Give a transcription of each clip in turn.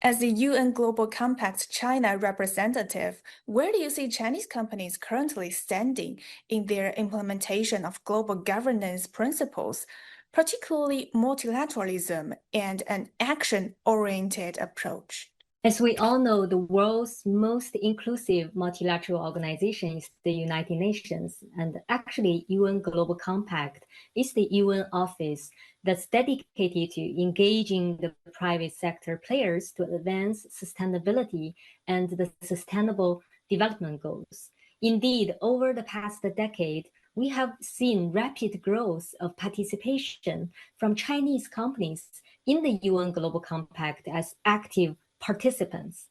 As the UN Global Compact China representative, where do you see Chinese companies currently standing in their implementation of global governance principles, particularly multilateralism and an action-oriented approach? As we all know, the world's most inclusive multilateral organization is the United Nations, and actually UN Global Compact is the UN office that's dedicated to engaging the private sector players to advance sustainability and the sustainable development goals. Indeed, over the past decade, we have seen rapid growth of participation from Chinese companies in the UN Global Compact as active participants.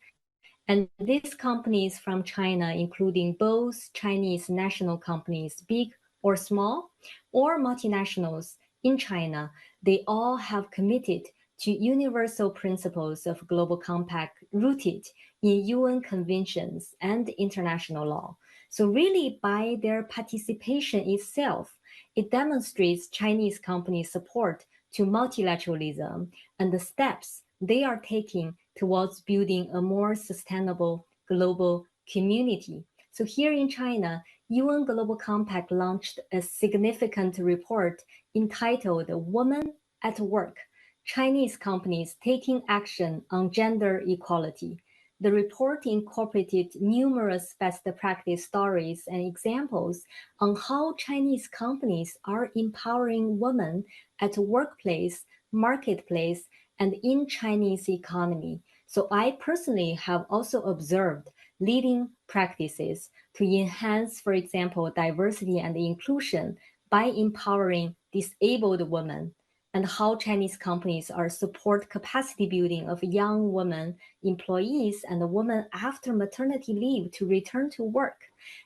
And these companies from China, including both Chinese national companies, big or small, or multinationals in China, they all have committed to universal principles of global compact rooted in UN conventions and international law. So really, by their participation itself, it demonstrates Chinese companies' support to multilateralism and the steps they are taking towards building a more sustainable global community. So here in China, UN Global Compact launched a significant report entitled Women at Work, Chinese Companies Taking Action on Gender Equality. The report incorporated numerous best practice stories and examples on how Chinese companies are empowering women at the workplace, marketplace, and in Chinese economy. So I personally have also observed leading practices to enhance, for example, diversity and inclusion by empowering disabled women, and how Chinese companies are support capacity building of young women employees and women after maternity leave to return to work,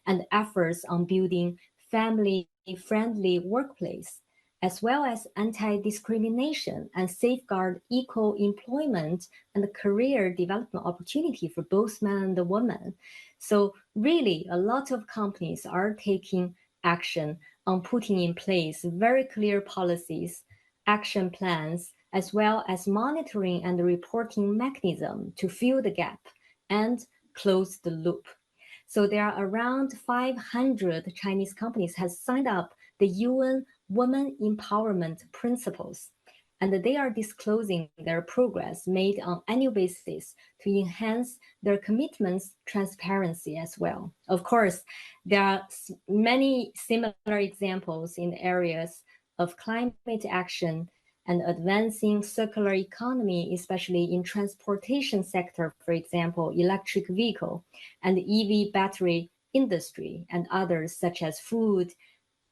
and efforts on building family-friendly workplace, as well as anti-discrimination and safeguard equal employment and career development opportunity for both men and women. So really, a lot of companies are taking action on putting in place very clear policies, action plans, as well as monitoring and reporting mechanism to fill the gap and close the loop. So there are around 500 Chinese companies has signed up the UN Women Empowerment Principles, and they are disclosing their progress made on annual basis to enhance their commitments transparency as well. Of course, there are many similar examples in the areas of climate action and advancing circular economy, especially in transportation sector, for example, electric vehicle and EV battery industry, and others such as food,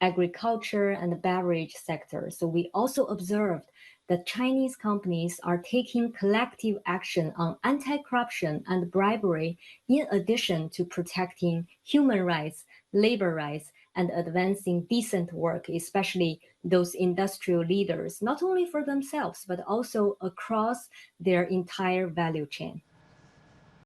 agriculture, and beverage sector. So we also observed that Chinese companies are taking collective action on anti-corruption and bribery, in addition to protecting human rights, labor rights, and advancing decent work, especially those industrial leaders, not only for themselves, but also across their entire value chain.